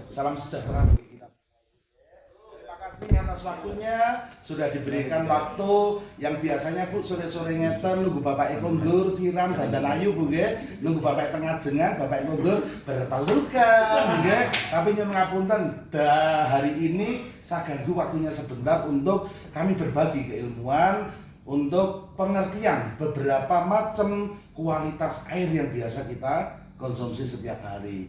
Salam sejahtera bagi kita. Terima kasih atas waktunya, sudah diberikan waktu yang biasanya Bu sore-sore ngeten nunggu Bapak kondur siram dandan ayu Bu nggih, nunggu Bapak tengah jengan Bapak kondur berpelukan nggih. Tapi nyuwun ngapunten, hari ini saya ganggu waktunya sebentar untuk kami berbagi keilmuan untuk pengertian beberapa macam kualitas air yang biasa kita konsumsi setiap hari.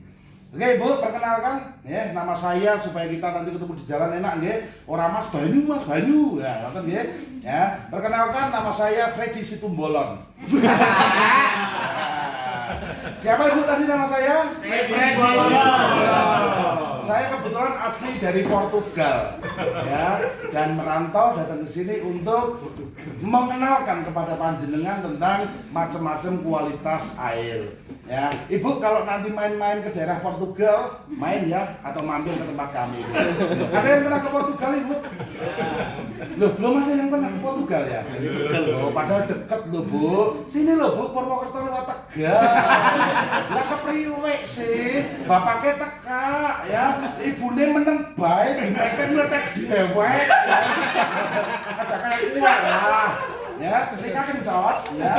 Oke Bu, perkenalkan ya, nama saya supaya kita nanti ketemu di jalan enak nggih. Ora Mas Banyu. Ya, ngoten nggih. Ya, perkenalkan nama saya Freddy Situmbolon. Siapa Ibu tadi nama saya? Freddy Situmbolon. Saya kebetulan asli dari Portugal. Ya, dan merantau datang ke sini untuk mengenalkan kepada panjenengan tentang macam-macam kualitas air. Ya, Ibu kalau nanti main-main ke daerah Portugal, main ya atau mampir ke tempat kami. Ada yang pernah ke Portugal Ibu? Loh, belum ada yang pernah ke Portugal ya? Oh, padahal deket loh Bu. Sini loh Bu, Purwokerto lewat Tegal. Lah kepriwe sih? Bapaknya teka ya, ibune meneng bae, dipeken meletek dewek. Aja kayak kuat lah. Ya, mereka kencot ya.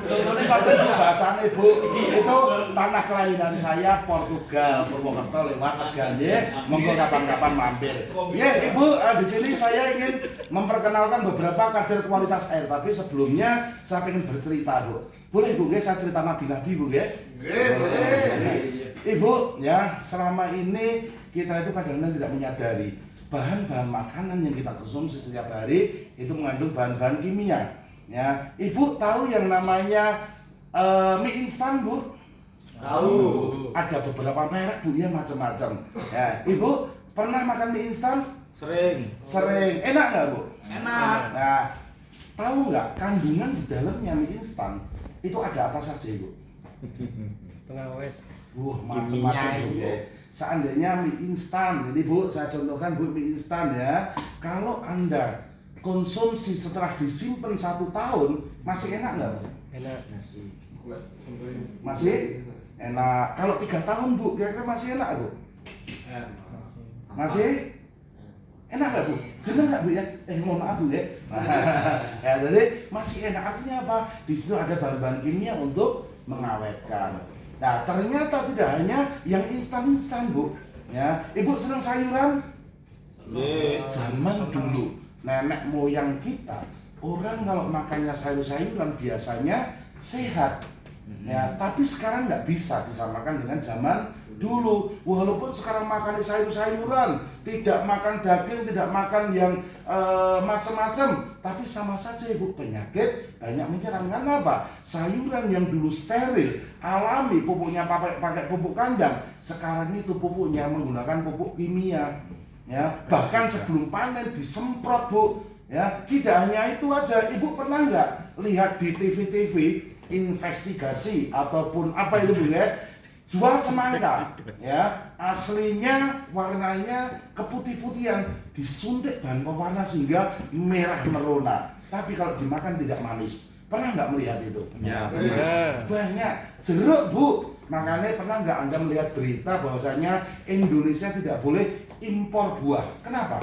Contohnya paten bahasane Bu, itu tanah kelahiran saya Portugal, Purwokerto lewat Tegal nggih. Monggo kapan-kapan mampir. Ya Ibu, di sini saya ingin memperkenalkan beberapa kadar kualitas air, tapi sebelumnya saya ingin bercerita Bu. Boleh Bu, saya cerita nabi-nabi Bu nggih? Boleh. Ibu, ya selama ini kita itu kadang-kadang tidak menyadari bahan-bahan makanan yang kita konsumsi setiap hari itu mengandung bahan-bahan kimia. Ya, Ibu tahu yang namanya mie instan Bu? Tahu. Ada beberapa merek Bu ya, macam-macam. Ya, Ibu pernah makan mie instan? Sering. Enak nggak Bu? Enak. Nah, tahu nggak kandungan di dalamnya mie instan itu ada apa saja Ibu? Pengawet. Macam-macam Bu ya. Seandainya mie instan, ini Bu, saya contohkan Bu mie instan ya. Kalau Anda konsumsi setelah disimpan 1 tahun, masih enak nggak Bu? Enak. Masih enak. Kalau 3 tahun Bu, kira-kira masih enak Bu? Masih enak nggak Bu? Dengar nggak Bu ya? Mohon maaf Bu ya. Ya jadi masih enak, artinya apa? Di situ ada bahan-bahan kimia untuk mengawetkan. Nah ternyata tidak hanya yang instan-instan Bu. Ya, Ibu senang sayuran? Zaman dulu nenek moyang kita, orang kalau makannya sayur-sayuran biasanya sehat. Ya, tapi sekarang nggak bisa disamakan dengan zaman dulu. Walaupun sekarang makan sayur-sayuran, tidak makan daging, tidak makan yang macam-macam, tapi sama saja Ibu penyakit banyak menyerang. Karena apa? Sayuran yang dulu steril, alami, pupuknya pakai pupuk kandang, sekarang itu pupuknya menggunakan pupuk kimia. Ya, bahkan sebelum panen disemprot Bu. Ya, tidak hanya itu aja. Ibu pernah nggak lihat di TV-TV investigasi ataupun apa itu Bu ya? Jual semangka, ya aslinya warnanya keputih-putihan, disuntik bahan pewarna sehingga merah merona. Tapi kalau dimakan tidak manis. Pernah nggak melihat itu? Ya. Banyak. Jeruk Bu. Makanya pernah nggak Anda melihat berita bahwasanya Indonesia tidak boleh impor buah? Kenapa?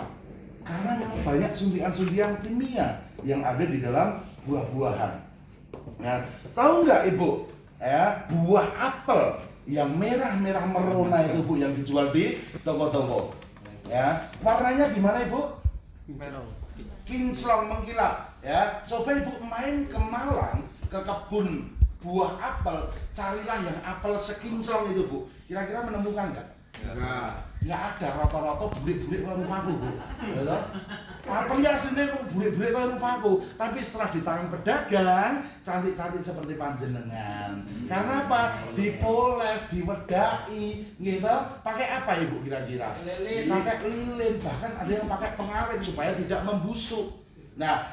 Karena memang banyak suntikan-suntikan kimia yang ada di dalam buah-buahan. Nah, tahu nggak Ibu? Ya, buah apel yang merah-merah merona itu Bu yang dijual di toko-toko. Ya, warnanya gimana Ibu? Kinclong mengkilap. Ya, coba Ibu main ke Malang, ke kebun buah apel, carilah yang apel sekinclong itu Bu. Kira-kira menemukan nggak? Nggak ada, rata-rata burik-burik kayak rupaku Bu. Ya, apelnya aslinya burik-burik kayak rupaku, tapi setelah di tangan pedagang cantik-cantik seperti panjenengan. Karena apa? Dipoles, diwedai, gitu. Pakai apa Ibu kira-kira? Pakai lilin, bahkan ada yang pakai pengawet supaya tidak membusuk. Nah,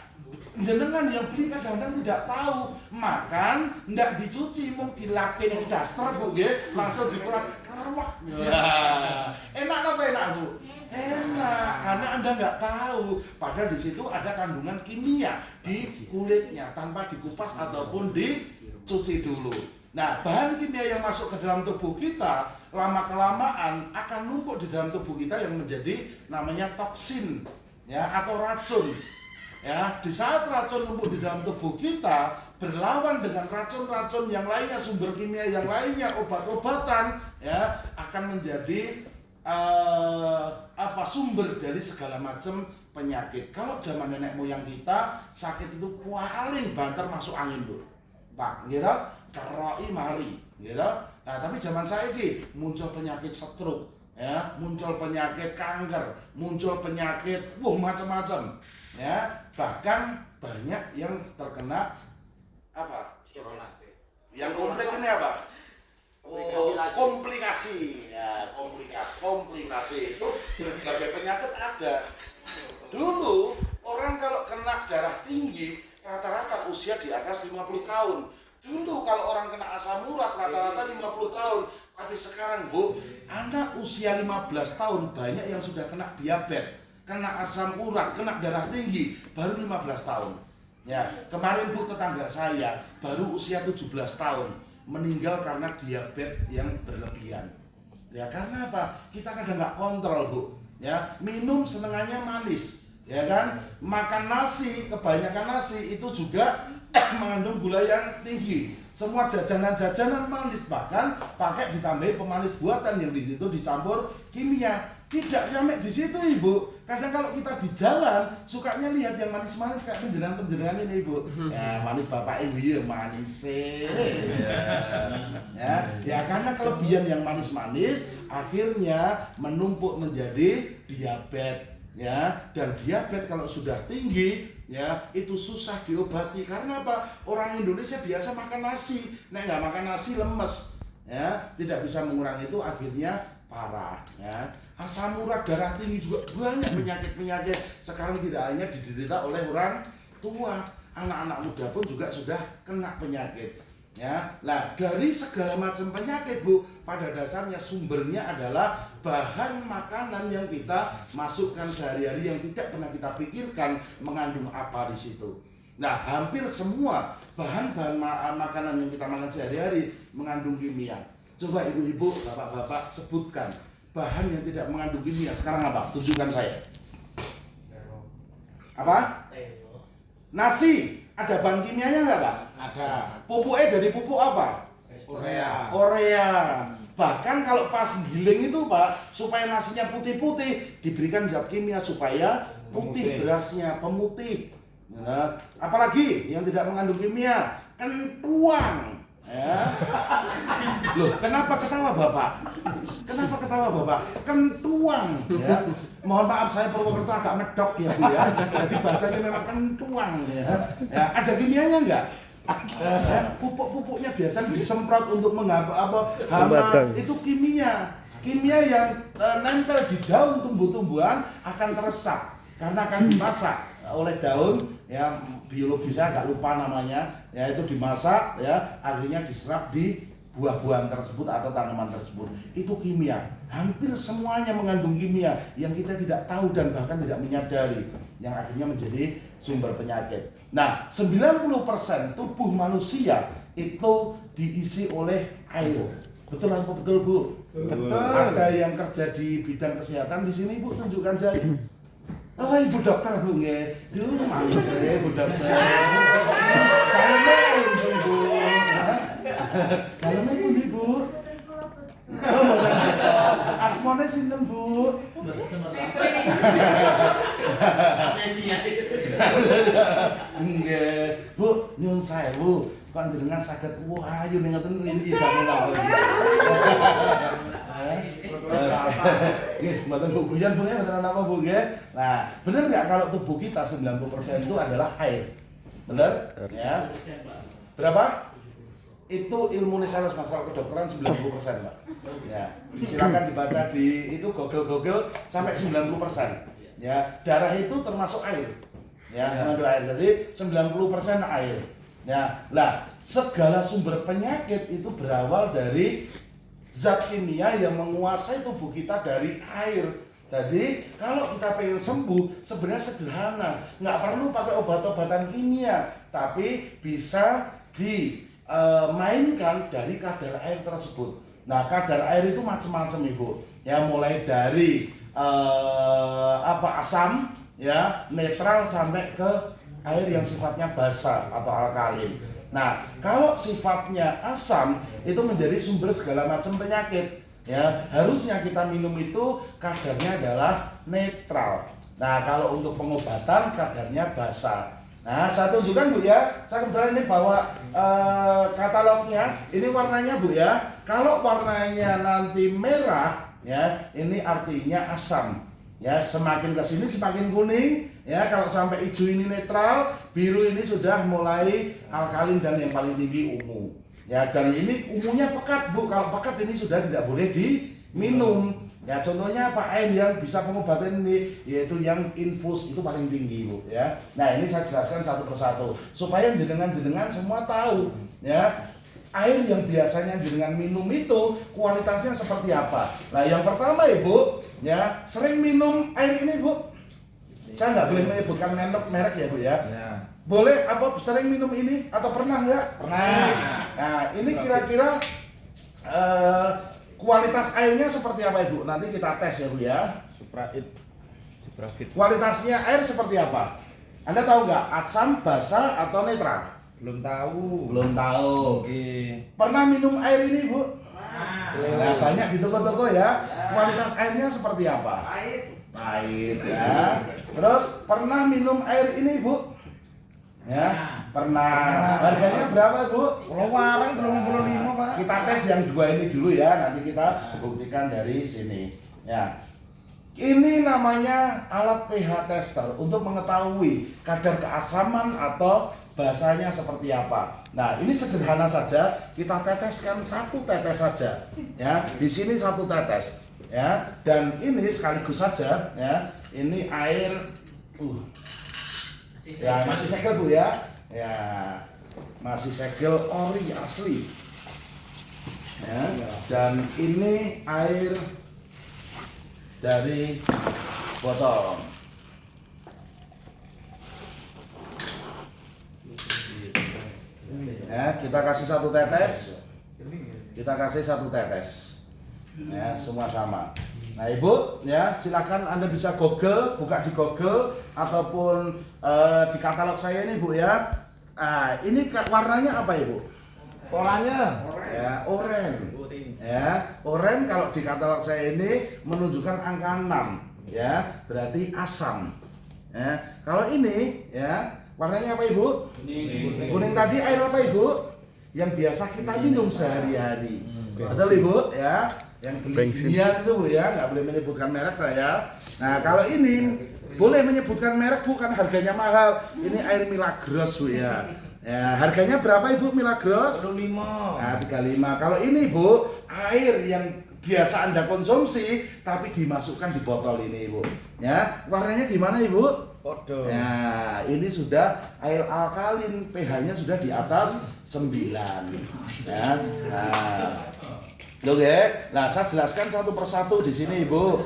jenengan yang beli kadang-kadang tidak tahu, makan ndak dicuci, mung dilakin daster Bu nggih, langsung dikurang keruak. Ya. Enak apa enak Bu? Enak, karena Anda nggak tahu. Padahal di situ ada kandungan kimia di kulitnya tanpa dikupas ataupun dicuci dulu. Nah, bahan kimia yang masuk ke dalam tubuh kita lama-kelamaan akan numpuk di dalam tubuh kita yang menjadi namanya toksin, ya, atau racun. Ya, di saat racun numpuk di dalam tubuh kita berlawan dengan racun-racun yang lainnya, sumber kimia yang lainnya, obat-obatan, ya, akan menjadi sumber dari segala macam penyakit. Kalau zaman nenek moyang kita sakit itu paling banter masuk angin dulu, Pak, gitu, keroi mari, gitu. Nah, tapi zaman saya ini muncul penyakit stroke, ya, muncul penyakit kanker, muncul penyakit, macam-macam, ya. Bahkan banyak yang terkena apa? Yang komplit ini apa? Komplikasi. Ya, komplikasi itu berbagai penyakit ada. Dulu orang kalau kena darah tinggi rata-rata usia di atas 50 tahun. Dulu kalau orang kena asam urat rata-rata 50 tahun. Tapi sekarang, Bu, anak usia 15 tahun banyak yang sudah kena diabetes, kena asam urat, kena darah tinggi baru 15 tahun. Ya, kemarin Bu, tetangga saya baru usia 17 tahun meninggal karena diabetes yang berlebihan. Ya, karena apa? Kita kadang nggak kontrol, Bu. Ya, minum senengannya manis, ya kan? Makan nasi, kebanyakan nasi itu juga mengandung gula yang tinggi. Semua jajanan-jajanan manis, bahkan pakai ditambahi pemanis buatan yang di situ dicampur kimia. Tidak sampai di situ, Ibu. Kadang kalau kita di jalan sukanya lihat yang manis-manis kayak penjenengan-penjenengan ini, Ibu. Ya, manis bapak ibu ya manis ya, karena kelebihan yang manis-manis akhirnya menumpuk menjadi diabetes, ya. Dan diabetes kalau sudah tinggi, ya, itu susah diobati. Karena apa? Orang Indonesia biasa makan nasi. Nek nggak makan nasi lemes, ya, tidak bisa mengurangi itu, akhirnya parah, ya. Asam urat, darah tinggi juga banyak penyakit-penyakit sekarang tidak hanya diderita oleh orang tua, anak-anak muda pun juga sudah kena penyakit, ya. Nah, dari segala macam penyakit, Bu, pada dasarnya sumbernya adalah bahan makanan yang kita masukkan sehari-hari yang tidak pernah kita pikirkan mengandung apa di situ. Nah, hampir semua bahan-bahan makanan yang kita makan sehari-hari mengandung kimia. Coba ibu-ibu, bapak-bapak sebutkan bahan yang tidak mengandung kimia. Sekarang apa? Tunjukkan saya. Apa? Nasi. Ada bahan kimianya nggak, Pak? Ada. Pupuknya dari pupuk apa? Korea. Bahkan kalau pas giling itu, Pak, supaya nasinya putih-putih, diberikan zat kimia supaya putih berasnya, pemutih. Nah, apalagi yang tidak mengandung kimia? Kentuang. Ya. Loh, kenapa ketawa Bapak? Kenapa ketawa Bapak? Kentuang, ya. Mohon maaf, saya Purwokerto agak medok ya, Bu, ya. Jadi bahasanya memang kentuang, ya. Ya, ada kimianya enggak? Ya, pupuk-pupuknya biasanya disemprot untuk mengapa hama, itu kimia. Kimia yang nempel di daun tumbuh-tumbuhan akan teresap karena akan dimasak oleh daun, ya, biologi saya agak lupa namanya, ya, itu dimasak, ya, akhirnya diserap di buah-buahan tersebut atau tanaman tersebut. Itu kimia. Hampir semuanya mengandung kimia yang kita tidak tahu dan bahkan tidak menyadari, yang akhirnya menjadi sumber penyakit. Nah, 90% tubuh manusia itu diisi oleh air. Betul apa betul, Bu? Betul. Ada yang kerja di bidang kesehatan di sini, Bu, tunjukkan saya. Oh, Ibu dokter, Bu, nggih. Dulu manis ya, Bu dokter. Kaleme pundi, Bu? Oh, mboten. Asmane sinten, Bu? Nggih. Bu, nyuwun sewu. Panjenengan saged ayu ning ngoten iki damel apa iki? Nggih, mboten Bu guyon, Bu, mboten apa Bu, nggih. Nah, bener nggak kalau tubuh kita 90% itu adalah air? Bener? Ya. Berapa? Itu ilmu sains masalah kedokteran 90%, Pak. Ya, silakan dibaca di itu Google sampai 90%. Ya, darah itu termasuk air. Ya, mengandung air. Jadi 90% air. Ya, lah segala sumber penyakit itu berawal dari zat kimia yang menguasai tubuh kita dari air. Jadi kalau kita pengen sembuh sebenarnya sederhana, nggak perlu pakai obat-obatan kimia, tapi bisa dimainkan dari kadar air tersebut. Nah, kadar air itu macam-macam Ibu, ya mulai dari asam, ya netral sampai ke air yang sifatnya basa atau alkalin. Nah, kalau sifatnya asam itu menjadi sumber segala macam penyakit. Ya, harusnya kita minum itu kadarnya adalah netral. Nah, kalau untuk pengobatan kadarnya basa. Nah, saya tunjukkan Bu ya. Saya kebetulan ini bawa katalognya. Ini warnanya Bu ya. Kalau warnanya nanti merah, ya, ini artinya asam. Ya, semakin ke sini semakin kuning. Ya, kalau sampai hijau ini netral, biru ini sudah mulai alkalin dan yang paling tinggi ungu. Ya, dan ini ungunya pekat Bu. Kalau pekat ini sudah tidak boleh diminum. Ya, contohnya apa? Air yang bisa pengobatan ini yaitu yang infus itu paling tinggi Bu ya. Nah, ini saya jelaskan satu persatu supaya jenengan-jenengan semua tahu ya. Air yang biasanya jenengan minum itu kualitasnya seperti apa. Nah, yang pertama Ibu ya, sering minum air ini Bu. Saya nggak boleh menyebutkan merek ya Bu ya. Boleh apa sering minum ini atau pernah nggak? Pernah. Nah, ini kira-kira kualitas airnya seperti apa Ibu? Nanti kita tes ya Bu ya. Suprafit. Kualitasnya air seperti apa? Anda tahu nggak? Asam, basa atau netral? Belum tahu. Belum tahu. Oke. Pernah minum air ini Bu? Belum. Nah, banyak di toko-toko ya. Kualitas airnya seperti apa? Pahit ya. Terus pernah minum air ini Bu? Ya, pernah. Harganya berapa Bu? Kalau warang 35 Pak. Kita tes yang dua ini dulu ya, nanti kita buktikan dari sini. Ya, ini namanya alat pH tester untuk mengetahui kadar keasaman atau basanya seperti apa. Nah, ini sederhana saja, kita teteskan satu tetes saja. Ya, di sini satu tetes. Ya, dan ini sekaligus saja. Ya, ini air. Ya, masih segel Bu ya. Ya, masih segel ori asli. Ya, dan ini air dari botol. Ya, kita kasih satu tetes. Kita kasih satu tetes. Ya, semua sama. Nah Ibu, ya silakan Anda bisa Google, buka di Google ataupun di katalog saya ini Bu ya. Nah, ini warnanya apa Ibu? Polanya. Ya, oranye. Ya, oranye kalau di katalog saya ini menunjukkan angka 6, ya, berarti asam. Ya, kalau ini ya, warnanya apa Ibu? Kuning. Kuning tadi air apa Ibu? Yang biasa kita minum sehari-hari. Betul Ibu ya? Yang beli kimia itu Bu ya, nggak boleh menyebutkan merek saya. Nah, kalau ini boleh menyebutkan merek bukan harganya mahal. Ini air Milagros Bu ya. Ya, harganya berapa Ibu Milagros? 35. Nah, 35. Kalau ini Bu, air yang biasa Anda konsumsi tapi dimasukkan di botol ini Ibu. Ya, warnanya gimana Ibu? Podo. Ya, ini sudah air alkalin, pH-nya sudah di atas 9. Ya. Nah. Oke. Nah, saya jelaskan satu persatu di sini Ibu.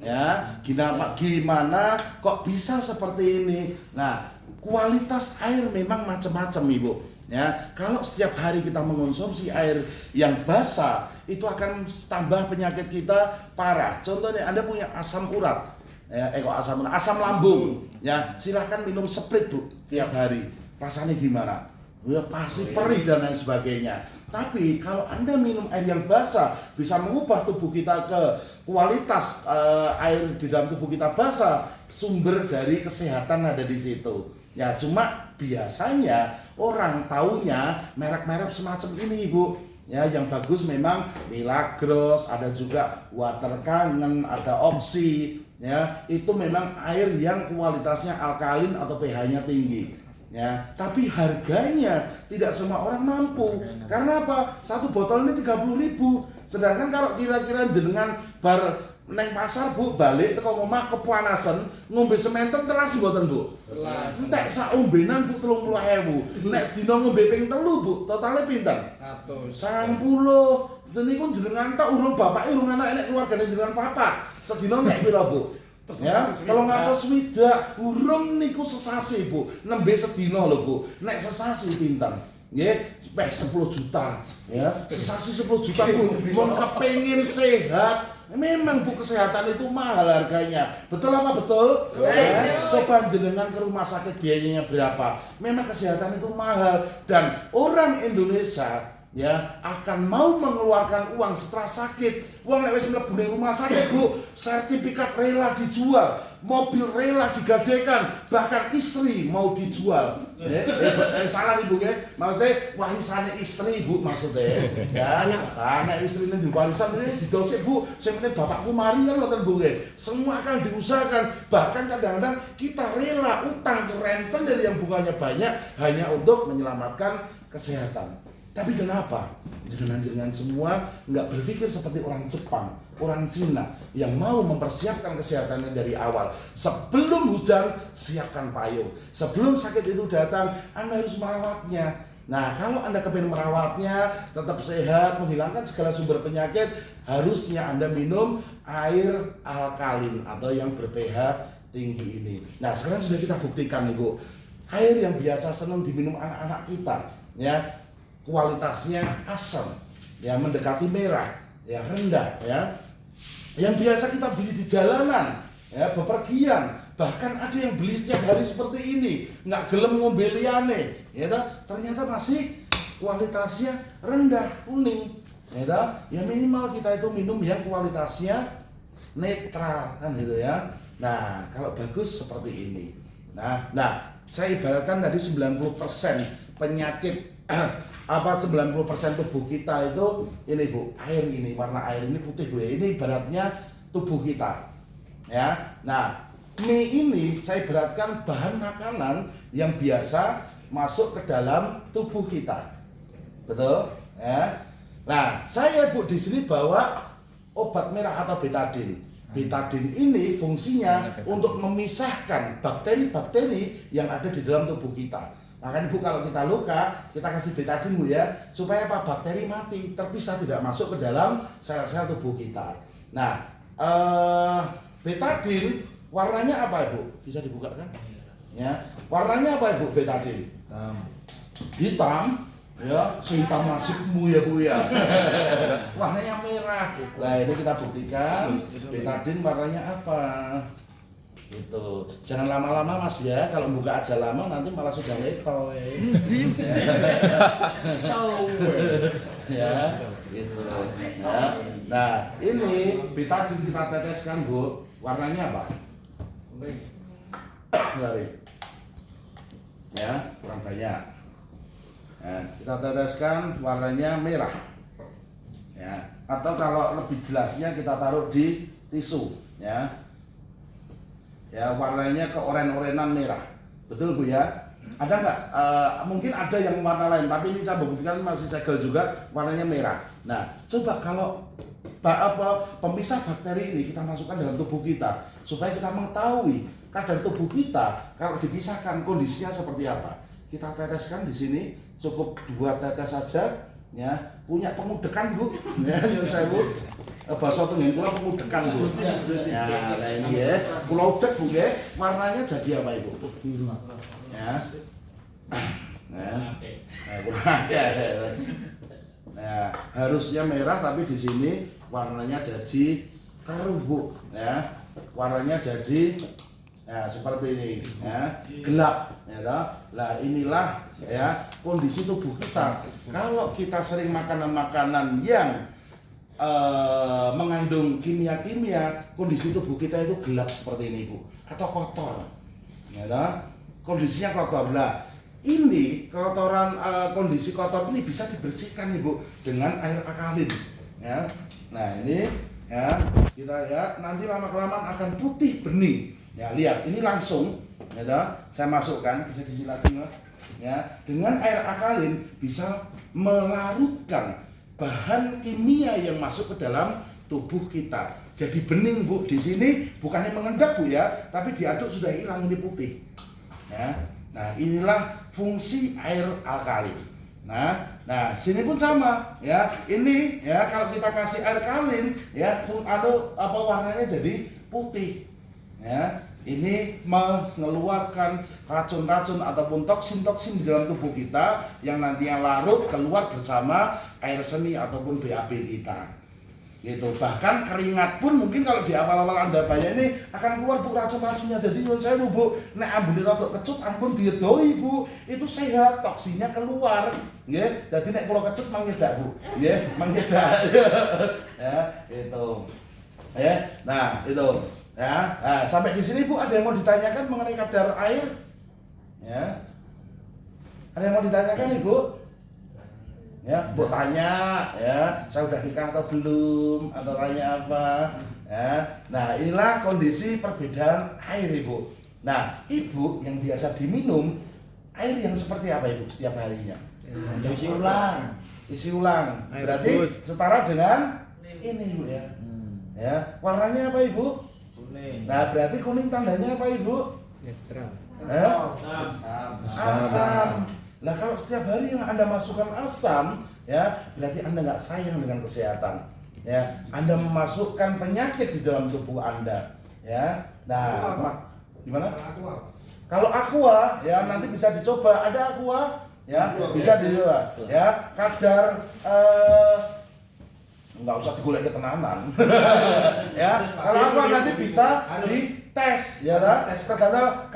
Ya, gimana kok bisa seperti ini? Nah, kualitas air memang macam-macam Ibu. Ya, kalau setiap hari kita mengonsumsi air yang basah, itu akan tambah penyakit kita parah. Contohnya Anda punya asam urat, ya, asam lambung, ya silahkan minum split Bu tiap hari. Rasanya gimana? Ya pasti perih dan lain sebagainya. Tapi kalau Anda minum air yang basah, bisa mengubah tubuh kita ke kualitas air di dalam tubuh kita basah. Sumber dari kesehatan ada di situ. Ya cuma biasanya orang taunya merek-merek semacam ini Ibu. Ya yang bagus memang Milagros, ada juga Water Kangen, ada Oxy. Ya itu memang air yang kualitasnya alkalin atau pH-nya tinggi. Ya, tapi harganya tidak semua orang mampu. Karena apa? Satu botol ini 30.000. Sedangkan kalau kira-kira jenengan bar neng pasar Bu balik teko omah kepanasan ngombe sementen telas mboten Bu? Telas. Entek sak ombenan Bu 30.000. Nek sedina ngombe ping 3 Bu, totale pinten? 100. 90. Niku jenengan tok urung bapake urung anak enek keluargane jenengan papat. Sedina nek pira Bu? Ya, 300 urung niku sesasi Bu. Nembe sedina lho Bu. Nek sesasi pinten? Nggih, 10 juta. Ya, sesasi 10 juta Bu. Mun kepengin sehat, memang Bu kesehatan itu mahal harganya. Betul apa betul? Ya, coba jenengan ke rumah sakit biayanya berapa? Memang kesehatan itu mahal dan orang Indonesia ya akan mau mengeluarkan uang setelah sakit. Uang nek wis mlebu ning rumah sakit Bu, sertifikat rela dijual, mobil rela digadekan, bahkan istri mau dijual. Salah Ibu nggih. Maksudnya warisane istri Bu maksudnya. Ya, anak istrine di warisan ini didocek Bu, sing penting bapakku mari kan ngoten Bu nggih. Semua akan diusahakan. Bahkan kadang-kadang kita rela utang ke renten dari yang bunganya banyak hanya untuk menyelamatkan kesehatan. Tapi kenapa jenengan-jenengan semua nggak berpikir seperti orang Jepang, orang Cina yang mau mempersiapkan kesehatannya dari awal. Sebelum hujan, siapkan payung. Sebelum sakit itu datang, Anda harus merawatnya. Nah, kalau Anda kepingin merawatnya, tetap sehat, menghilangkan segala sumber penyakit, harusnya Anda minum air alkalin atau yang ber-pH tinggi ini. Nah, sekarang sudah kita buktikan Ibu, air yang biasa senang diminum anak-anak kita, ya. Kualitasnya asam, ya mendekati merah, ya rendah, ya. Yang biasa kita beli di jalanan, ya bepergian, bahkan ada yang beli setiap hari seperti ini, nggak gelem ngombe liyane, ya toh, ternyata masih kualitasnya rendah, kuning, ya toh. Ya minimal kita itu minum yang kualitasnya netral, kan gitu ya. Nah, kalau bagus seperti ini. Nah, saya ibaratkan tadi 90% penyakit apa 90% tubuh kita itu ini Bu, air ini, warna air ini putih Bu ya. Ini ibaratnya tubuh kita. Ya. Nah, mie ini saya ibaratkan bahan makanan yang biasa masuk ke dalam tubuh kita. Betul? Ya. Nah, saya Bu di sini bawa obat merah atau betadin. Betadin ini fungsinya untuk memisahkan bakteri-bakteri yang ada di dalam tubuh kita. Makanya Bu kalau kita luka, kita kasih betadin Bu ya, supaya apa? Bakteri mati, terpisah, tidak masuk ke dalam sel-sel tubuh kita. Nah, betadin warnanya apa Ibu? Bisa dibuka kan? Ya, warnanya apa Ibu betadin? Hitam. Ya, sehitam nasibmu ya Bu ya. Warnanya merah. Nah, ini kita buktikan betadin warnanya apa. Gitu. Jangan lama-lama Mas ya, kalau buka aja lama nanti malah sudah letoy. Ya, gitu. Ya. Nah, ini betadin kita teteskan Bu, warnanya apa? Ya, kurang banyak. Nah, kita teteskan warnanya merah. Ya, atau kalau lebih jelasnya kita taruh di tisu, ya. Ya, warnanya keoren-orenan merah. Betul Bu ya? Ada nggak? Mungkin ada yang warna lain, tapi ini saya buktikan masih segel juga warnanya merah. Nah, coba kalau pemisah bakteri ini kita masukkan dalam tubuh kita supaya kita mengetahui kadar tubuh kita kalau dipisahkan kondisinya seperti apa. Kita teteskan di sini, cukup 2 tetes saja, ya. Punya pengudekan Bu, ya, nyuwun sewu. Bahasa tengen kula pengudekan Bu. Ya, nah ini ya, kula udek Bu nggih, warnanya jadi apa Ibu? Biru. Ya. Nah, nah, harusnya merah tapi di sini warnanya jadi keruh Bu, ya. Warnanya jadi ya seperti ini, ya, gelap, ya toh. Nah, inilah ya kondisi tubuh kita. Kalau kita sering makanan-makanan yang mengandung kimia-kimia, kondisi tubuh kita itu gelap seperti ini Bu, atau kotor, ya toh. Kondisinya kotor. Nah, ini kotoran, kondisi kotor ini bisa dibersihkan Ibu dengan air alkalin, ya. Nah, ini ya kita lihat nanti lama-kelamaan akan putih bening. Ya, lihat ini langsung, ya toh, saya masukkan, bisa disilakan, ya, dengan air alkalin bisa melarutkan bahan kimia yang masuk ke dalam tubuh kita. Jadi bening Bu, di sini bukannya mengendap Bu ya, tapi diaduk sudah hilang ini putih. Ya. Nah, inilah fungsi air alkali. Nah, sini pun sama ya. Ini ya kalau kita kasih air kalin ya, warnanya jadi putih. Ya, ini mengeluarkan racun-racun ataupun toksin-toksin di dalam tubuh kita yang nantinya larut keluar bersama air seni ataupun BAB kita. Gitu. Bahkan keringat pun mungkin kalau di awal-awal Anda bayar ini akan keluar Bu racun-racunnya. Jadi nyuwun sewu Bu, nek ambune rada kecut ampun diedoi Bu. Itu sehat, toksinnya keluar. Nggih. Dadi nek kula kecut mangyedak Bu. Nggih, mangyedak. Ya, itu. Ya. Nah, itu. Ya. Nah, sampai di sini Bu ada yang mau ditanyakan mengenai kadar air? Ya. Ada yang mau ditanyakan Ibu? Ya, Bu tanya, ya, saya udah nikah atau belum, atau tanya apa, ya. Nah, inilah kondisi perbedaan air Ibu. Nah, Ibu yang biasa diminum air yang seperti apa Ibu setiap harinya? Isi ulang. Isi ulang. Air Berarti rebus. setara dengan ini Ibu ya. Ya, warnanya apa Ibu? Kuning. Nah, berarti kuning tandanya apa Ibu? Netral. Asam. Nah, kalau setiap hari yang Anda masukkan asam, ya berarti Anda nggak sayang dengan kesehatan. Ya, Anda memasukkan penyakit di dalam tubuh Anda. Ya, nah, gimana? Kalau aqua, ya nanti bisa dicoba. Ada aqua, ya bisa dicoba. Ya, kadar nggak usah digolek ketenanan. Ya, kalau aqua nanti bisa dites, ya kan? Tergantung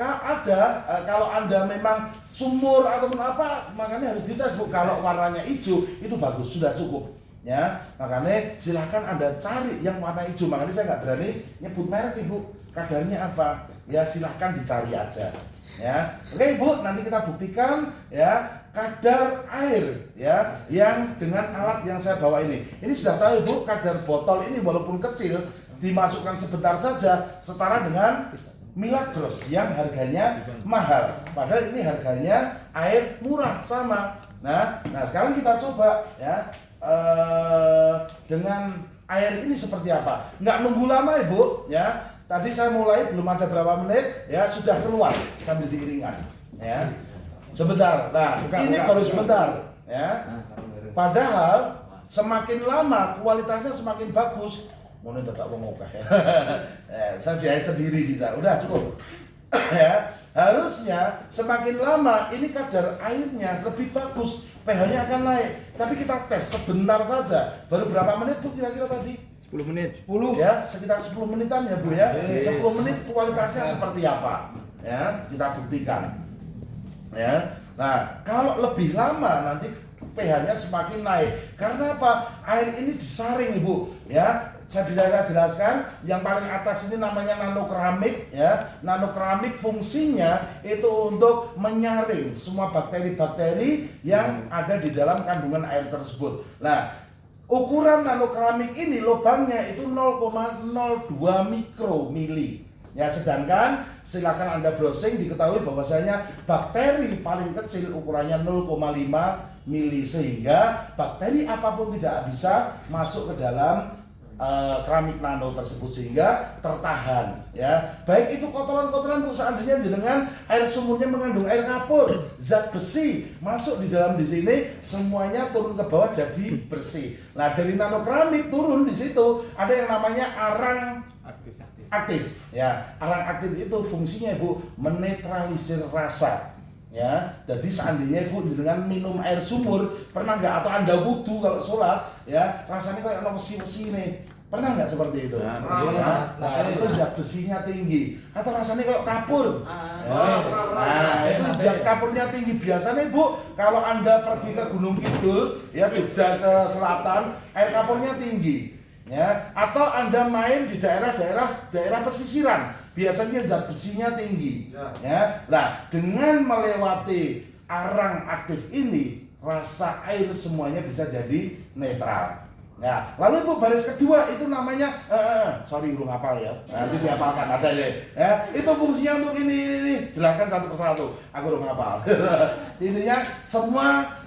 kalau Anda memang sumur ataupun apa, makanya harus dites Bu. Kalau warnanya hijau itu bagus, sudah cukup. Ya, makanya silahkan Anda cari yang warna hijau. Makanya saya nggak berani nyebut merek Ibu. Kadarnya apa? Ya silahkan dicari aja. Ya, oke Ibu, nanti kita buktikan ya kadar air ya yang dengan alat yang saya bawa ini. Ini sudah tahu Ibu, kadar botol ini walaupun kecil dimasukkan sebentar saja setara dengan Milagros yang harganya mahal. Padahal ini harganya air murah sama. Nah sekarang kita coba ya dengan air ini seperti apa. Nggak nunggu lama Ibu ya. Tadi saya mulai belum ada berapa menit ya sudah keluar sambil diiringan ya. Sebentar. Nah ini baru sebentar ya. Padahal semakin lama kualitasnya semakin bagus. Mau tetap mengokah ya. Saya biasa sendiri bisa. Udah cukup. Ya, harusnya semakin lama ini kadar airnya lebih bagus, pH-nya akan naik. Tapi kita tes sebentar saja. Baru berapa menit Bu kira-kira tadi? 10 menit. 10 ya, sekitar 10 menitan ya Bu ya. 10 menit kualitasnya seperti apa? Ya, kita buktikan. Ya. Nah, kalau lebih lama nanti pH-nya semakin naik. Karena apa? Air ini disaring Ibu, ya. Saya bisa jelaskan, yang paling atas ini namanya nanokeramik ya. Nanokeramik fungsinya itu untuk menyaring semua bakteri-bakteri yang ada di dalam kandungan air tersebut. Nah, ukuran nanokeramik ini lubangnya itu 0,02 mikromili. Ya, sedangkan silakan Anda browsing diketahui bahwasanya bakteri paling kecil ukurannya 0,5 mili sehingga bakteri apapun tidak bisa masuk ke dalam keramik nano tersebut sehingga tertahan ya. Baik itu kotoran-kotoran Bu, seandainya jenengan air sumurnya mengandung air kapur, zat besi masuk di dalam di sini semuanya turun ke bawah jadi bersih. Nah, dari nanokeramik turun di situ ada yang namanya arang aktif ya. Arang aktif itu fungsinya Ibu menetralisir rasa. Ya, jadi seandainya Ibu dengan minum air sumur, pernah nggak atau Anda wudu kalau sholat, ya rasanya kayak ono besi-besi nih, pernah nggak seperti itu? Nah, itu zat besinya tinggi, atau rasanya kayak kapur. Nah, itu zat kapurnya tinggi. Biasanya Ibu, kalau Anda pergi ke Gunung Kidul, ya Jogja ke selatan, air kapurnya tinggi. Ya, atau Anda main di daerah pesisiran, biasanya zat besinya tinggi. Ya, nah dengan melewati arang aktif ini, rasa air semuanya bisa jadi netral. Ya, lalu Ibu baris kedua itu namanya, sorry belum hafal ya, nanti dihafalkan ada ya. Itu fungsinya untuk ini, jelaskan satu persatu. Aku belum hafal. Intinya semua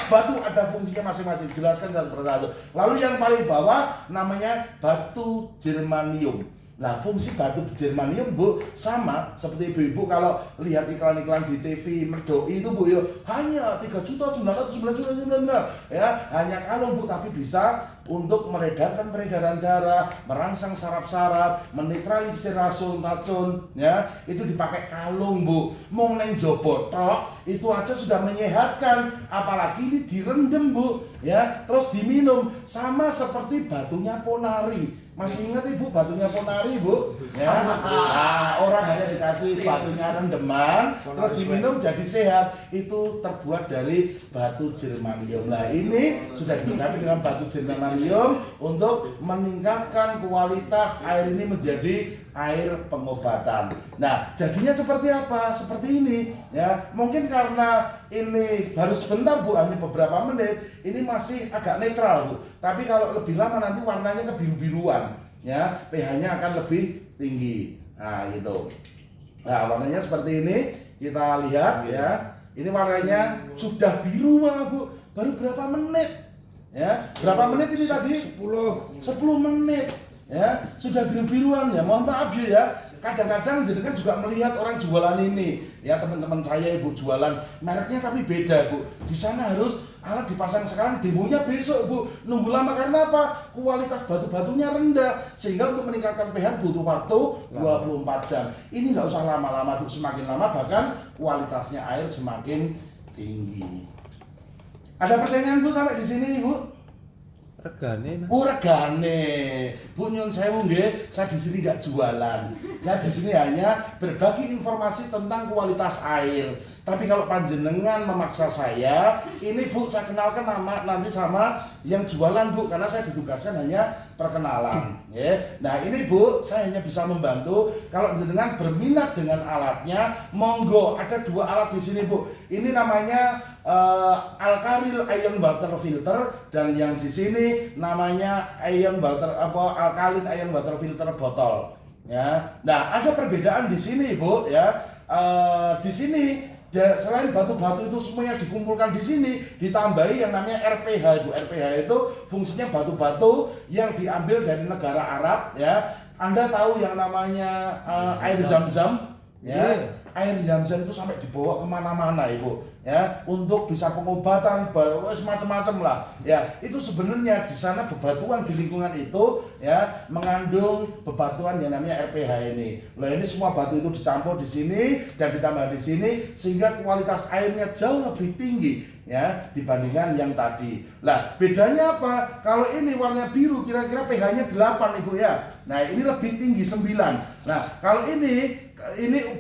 Setiap batu ada fungsinya masing-masing, jelaskan satu persatu. Lalu yang paling bawah namanya batu germanium. Nah, fungsi batu germanium Bu sama seperti ibu-ibu kalau lihat iklan-iklan di TV Medoi itu Bu ya, hanya 3.999.000 ya, hanya kalung Bu, tapi bisa untuk meredarkan peredaran darah, merangsang saraf-saraf, menetralisir racun ya, itu dipakai kalung Bu. Mau neng jobo tok itu aja sudah menyehatkan, apalagi ini direndam Bu ya, terus diminum sama seperti batunya ponari. Masih ingat Ibu batunya ponari Bu? Ya. Nah, orang hanya dikasih batunya rendeman terus diminum jadi sehat. Itu terbuat dari batu germanium. Nah, ini sudah dilengkapi dengan batu germanium untuk meningkatkan kualitas air ini menjadi air pengobatan. Nah, jadinya seperti apa? Seperti ini ya. Mungkin karena ini baru sebentar Bu, hanya beberapa menit, ini masih agak netral Bu. Tapi kalau lebih lama nanti warnanya kebiru-biruan ya, pH-nya akan lebih tinggi. Nah, gitu. Nah, warnanya seperti ini. Kita lihat ya. Ini warnanya sudah biru malah Bu. Baru berapa menit? Ya, berapa menit ini tadi? 10 menit. Ya, sudah biru-biruan ya. Mohon maaf ya. Kadang-kadang jenengan juga melihat orang jualan ini. Ya, teman-teman saya Ibu jualan mereknya tapi beda Bu. Di sana harus alat dipasang sekarang, demonya besok Bu. Nunggu lama karena apa? Kualitas batu-batunya rendah, sehingga untuk meningkatkan pH butuh waktu 24 jam. Ini nggak usah lama-lama Bu, semakin lama bahkan kualitasnya air semakin tinggi. Ada pertanyaan Bu sampai di sini Ibu? Regane. Regane. Bu nyun sewu nggih, saya di sini nggak jualan. Saya di sini hanya berbagi informasi tentang kualitas air. Tapi kalau panjenengan memaksa saya, ini Bu saya kenalkan nama nanti sama yang jualan Bu, karena saya ditugaskan hanya perkenalan. Ya. Nah ini Bu, saya hanya bisa membantu. Kalau jenengan berminat dengan alatnya, monggo. Ada 2 alat di sini Bu. Ini namanya Alkaline Ion Water Filter, dan yang di sini namanya Alkaline Ion Water Filter botol. Ya. Nah ada perbedaan di sini Bu ya. Di sini selain batu-batu itu semuanya dikumpulkan di sini, ditambahi yang namanya RPH Bu. RPH itu fungsinya batu-batu yang diambil dari negara Arab ya. Anda tahu yang namanya air zam-zam ya. Air zam-zam itu sampai dibawa kemana-mana Ibu ya, untuk bisa pengobatan semacam-macam lah ya. Itu sebenarnya di sana bebatuan di lingkungan itu ya mengandung bebatuan yang namanya RPH ini. Nah ini semua batu itu dicampur di sini dan ditambah di sini sehingga kualitas airnya jauh lebih tinggi ya dibandingkan yang tadi. Lah bedanya apa? Kalau ini warna biru kira-kira pH-nya 8 Ibu ya. Nah ini lebih tinggi 9. Nah kalau ini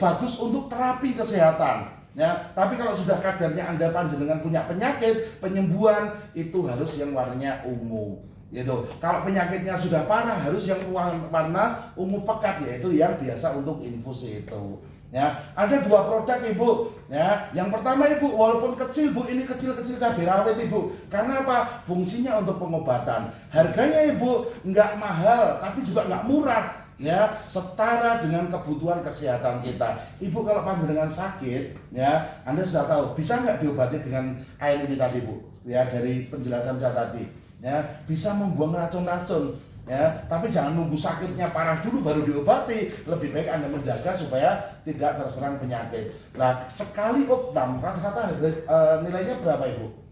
bagus untuk terapi kesehatan ya. Tapi kalau sudah kadarnya Anda panjenengan punya penyakit, penyembuhan itu harus yang warnanya ungu gitu. Kalau penyakitnya sudah parah harus yang warna ungu pekat, yaitu yang biasa untuk infus itu. Ya, ada 2 produk Ibu. Ya, yang pertama Ibu, walaupun kecil Bu, ini kecil-kecil cabai rawit Ibu. Karena apa? Fungsinya untuk pengobatan. Harganya Ibu nggak mahal, tapi juga nggak murah. Ya, setara dengan kebutuhan kesehatan kita. Ibu kalau panjenengan sakit, ya, Anda sudah tahu bisa nggak diobati dengan air ini tadi Bu? Ya, dari penjelasan saya tadi. Ya, bisa membuang racun-racun. Ya, tapi jangan nunggu sakitnya parah dulu baru diobati. Lebih baik Anda menjaga supaya tidak terserang penyakit. Nah, sekali opnam rata-rata nilainya berapa Ibu?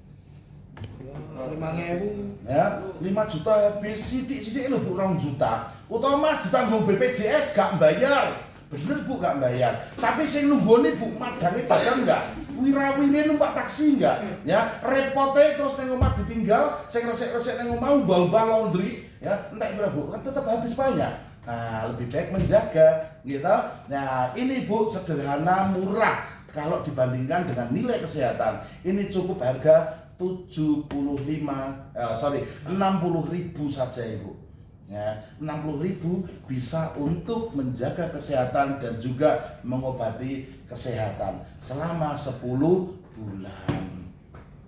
5.000 ya, 5 juta habis, sidik-sidik lu Bu 2 juta. Utawa Mas ditanggung BPJS gak bayar. Bener Bu gak bayar. Tapi sing nunggone Bu madange jajan enggak? Wirawine numpak taksi enggak? Ya, repote terus ning omah ditinggal, sing resik-resik ning omah bal-bal laundry, ya, entek berapa Bu? Kan tetap habis banyak. Nah, lebih baik menjaga gitu. Nah, ini Bu sederhana, murah kalau dibandingkan dengan nilai kesehatan. Ini cukup harga 60.000 saja Ibu. Ya, 60.000 bisa untuk menjaga kesehatan dan juga mengobati kesehatan selama 10 bulan.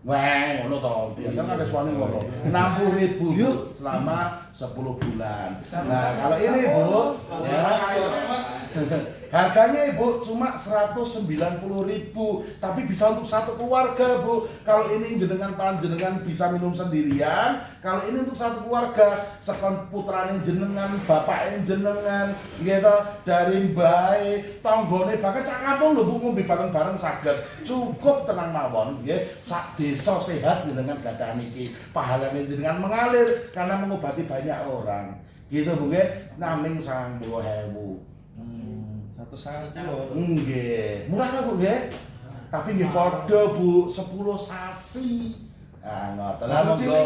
Wah, ngono toh. Biasanya ada suami ngono. 60.000 selama 10 bulan. Nah, kalau ini Bu, ya, Harganya Ibu cuma 190.000, tapi bisa untuk satu keluarga Bu. Kalau ini jenengan panjenengan bisa minum sendirian, kalau ini untuk satu keluarga, sekon putrane jenengan, bapaknya jenengan, gitu, dari bayi, tonggone bahkan sak kampung lho Bu ngombe bareng-bareng saged. Cukup tenang mawon nggih, sak desa sehat jenengan gadah niki. Pahalane jenengan mengalir karena mengobati banyak orang. Gitu Bu nggih, naming 90.000. 190. Nggih, murah kan Bu nggih? Tapi nggih padha Bu, 10 sasi. Ah, ngoten lah monggo.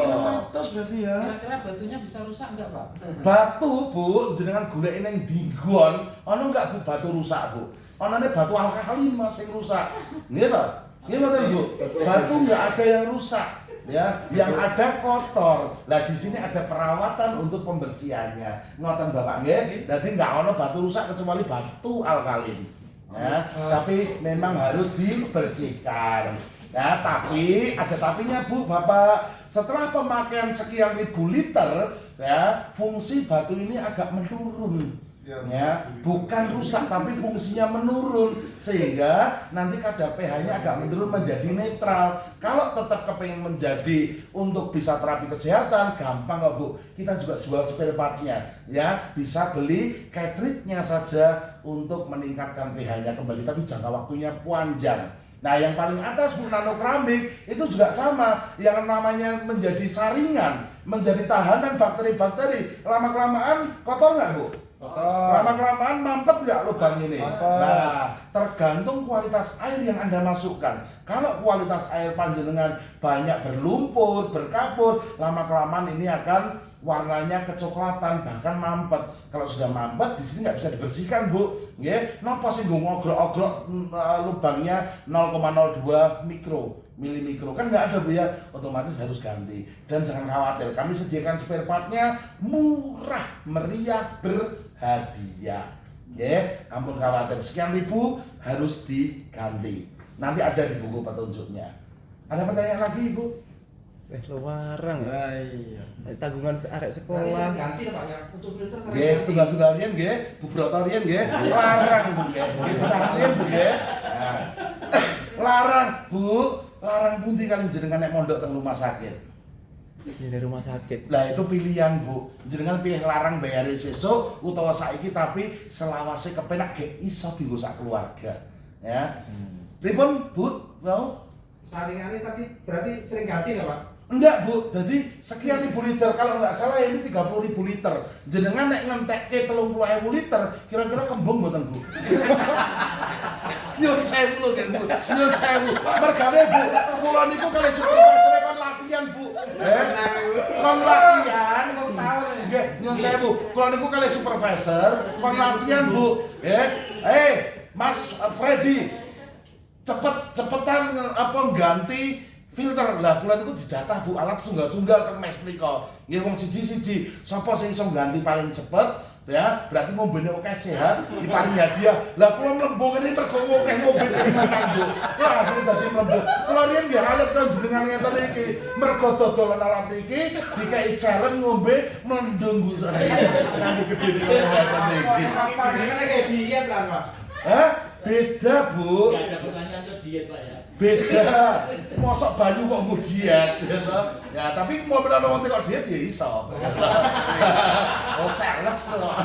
Berarti ya. Kira-kira batunya bisa rusak enggak, Pak? Batu Bu, jenengan goleki ning dinggon, ana enggak Bu batu rusak Bu? Anane batu alkali Mas sing rusak. Nggih to? Nggih mboten Bu. Batu enggak ada yang rusak. Ya, yang ada kotor. Lah di sini ada perawatan untuk pembersihannya. Ngoten Bapak nggih. Dadi enggak ono batu rusak kecuali batu alkalin. Ya, tapi memang harus dibersihkan. Ya, tapi ada tapinya Bu, Bapak. Setelah pemakaian sekian ribu liter, ya, fungsi batu ini agak menurun. Ya, bukan rusak tapi fungsinya menurun sehingga nanti kadar pH-nya agak menurun menjadi netral. Kalau tetap kepengen menjadi untuk bisa terapi kesehatan gampang kok Bu. Kita juga jual spare part-nya ya, bisa beli cartridge-nya saja untuk meningkatkan pH-nya kembali tapi jangka waktunya panjang. Nah, yang paling atas Bu nano keramik itu juga sama, yang namanya menjadi saringan, menjadi tahanan bakteri-bakteri. Lama-kelamaan kotor nggak Bu? Lama-kelamaan mampet nggak lubang ini? Nah, tergantung kualitas air yang Anda masukkan. Kalau kualitas air panjenengan banyak berlumpur, berkabut, lama-kelamaan ini akan warnanya kecoklatan, bahkan mampet. Kalau sudah mampet, di sini nggak bisa dibersihkan Bu. Nggih, napa sih nggo ngogrok-ogrok lubangnya 0,02 milimikro kan nggak ada Bu ya, otomatis harus ganti. Dan jangan khawatir, kami sediakan spare part-nya murah, meriah, berhadiah. Ya, ampun khawatir, sekian ribu harus diganti. Nanti ada di buku petunjuknya. Ada pertanyaan lagi Ibu? Lo warang ya. Iya. Tanggungan arek Nanti sekolah. ganti lah Pak ya, untuk filter saya Nggih, setunggal-tunggal riyen nggih, Bu Broto riyen nggih, larang Bu nggih. Nggih ditahan riyen Bu nggih. Nah. Larang Bu, larang pundi kalian jenengan nek mondok teng rumah sakit. Ini dari rumah sakit. Lah itu pilihan Bu. Jenengan pilih larang bayare sesuk utawa saiki tapi selawase kepenak ge iso dienggo sak keluarga. Ya. Pripun Bu? Mau? saringannya tadi berarti sering ganti nggak Pak? Enggak Bu, jadi sekian ribu liter, kalau nggak salah ini 30.000 liter. Jenengan nek ngentekke 30.000 liter, kira-kira kembung mboten Bu? Nyun sewu lho Bu, nyun sewu. Mergane Bu, kula niku kalih supervisor kon latihan Bu. Kon latihan, nggih, nyun sewu. Kula niku kalih supervisor kon latihan Bu. Mas Freddy, cepetan apa ganti filter. Lah kula niku didata Bu, alat sunggal-sunggal teng mes mriko. Nggih wong siji-siji, sapa sing iso ganti paling cepet ya, berarti ngombene akeh sehat, diparingi hadiah. Lah kula mlembung ini mergo akeh ngombene Bu. Lah akhire dadi mlembung. Kula riyen nggih alit kan jenengan ngeten iki, mergo dodolan alat iki dikai challenge ngombe mlendung Bu sare. Nanti gede kaya ngeten iki. Apa ini kan kayak diet lah Pak? Hah? Beda Bu. Nggak ada pertanyaan ke diet Pak ya. Beda, mosok banyu kok mau diet gitu. Ya tapi mau benar wong kok diet ya iso. Oh sales kok.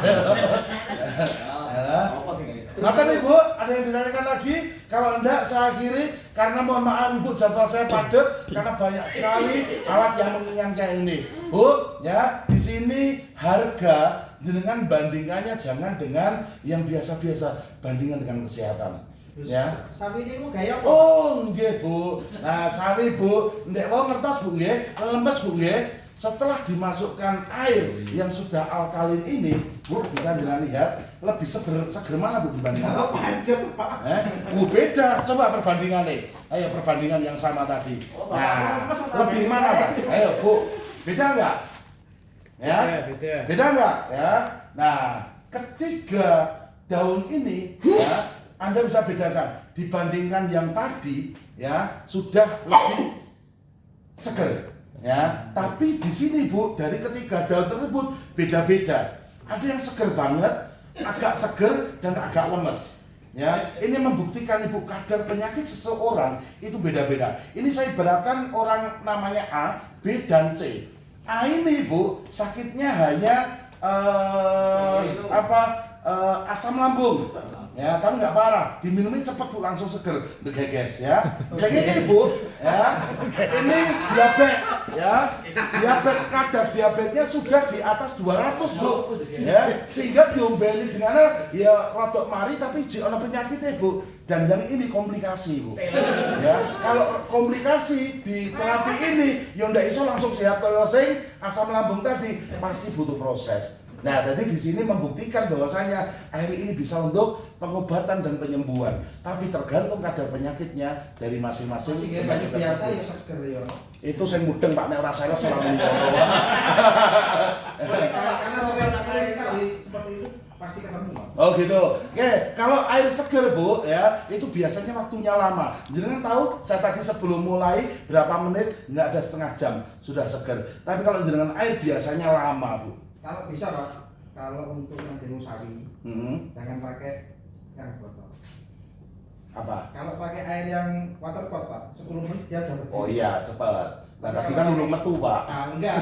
Ngaten Ibu, ada yang ditanyakan lagi? Kalau enggak saya akhiri karena mohon maaf Ibu, jadwal saya padat karena banyak sekali alat yang mengenyangkan ini. Bu, ya di sini harga jenengan bandingkannya jangan dengan yang biasa-biasa, bandingkan dengan kesehatan. Ya. Sawi ini mau gaya apa? Oh, nggih Bu. Nah, sawi Bu, ndek wong ngertos Bu nggih, lemes Bu nggih. Setelah dimasukkan air yang sudah alkalin ini, Bu bisa jenengan lihat lebih seger mana Bu dibandingkan? Oh, pancet Pak. Beda. Coba perbandingannya. Ayo perbandingan yang sama tadi. Nah, lebih mana Pak? Ayo Bu. Beda enggak? Ya? Beda enggak? Ya. Nah, ketiga daun ini ya Anda bisa bedakan dibandingkan yang tadi ya sudah lebih seger ya. Tapi di sini Bu dari ketiga daun tersebut beda-beda. Ada yang seger banget, agak seger dan agak lemes. Ya, ini membuktikan Ibu kadar penyakit seseorang itu beda-beda. Ini saya ibaratkan orang namanya A, B dan C. A ini Ibu sakitnya hanya asam lambung. Ya, tapi nggak parah. Diminumin cepet Bu, langsung seger, geges ya. Jadi Ibu, ya, ini diabetes, ya. Diabetes, kadar diabetesnya sudah di atas 200 Bu. Ya, sehingga diombeli dengan ya rodok mari tapi ono penyakitnya Bu. Dan yang ini komplikasi Bu. Ya, kalau komplikasi di terapi ini yo ndak iso langsung sehat kaya sing asam lambung tadi, pasti butuh proses. Nah, jadi di sini membuktikan bahwasanya air ini bisa untuk pengobatan dan penyembuhan, tapi tergantung kadar penyakitnya dari masing-masing penyakit biasa ya tersebut. seger ya. Itu sing mudeng Pak nek ora sales ora muni kono. Karena sering kita beli seperti itu pasti ketemu Pak. Oh gitu. Oke, kalau air seger Bu ya, itu biasanya waktunya lama. Jenengan tahu saya tadi sebelum mulai berapa menit, nggak ada setengah jam sudah seger. Tapi kalau jenengan air biasanya lama Bu. Kalau bisa Pak, kalau untuk yang dinusawi, jangan pakai yang botol. Apa? Kalau pakai air yang waterpot Pak, 10 menit dia udah berdiri. Oh iya, cepat. Nah, tadi kan belum metu Pak. Ah, enggak.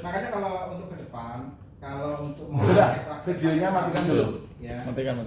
Makanya kalau untuk ke depan, kalau untuk Sudah, praktek- videonya matikan dulu. Ya. Matikan.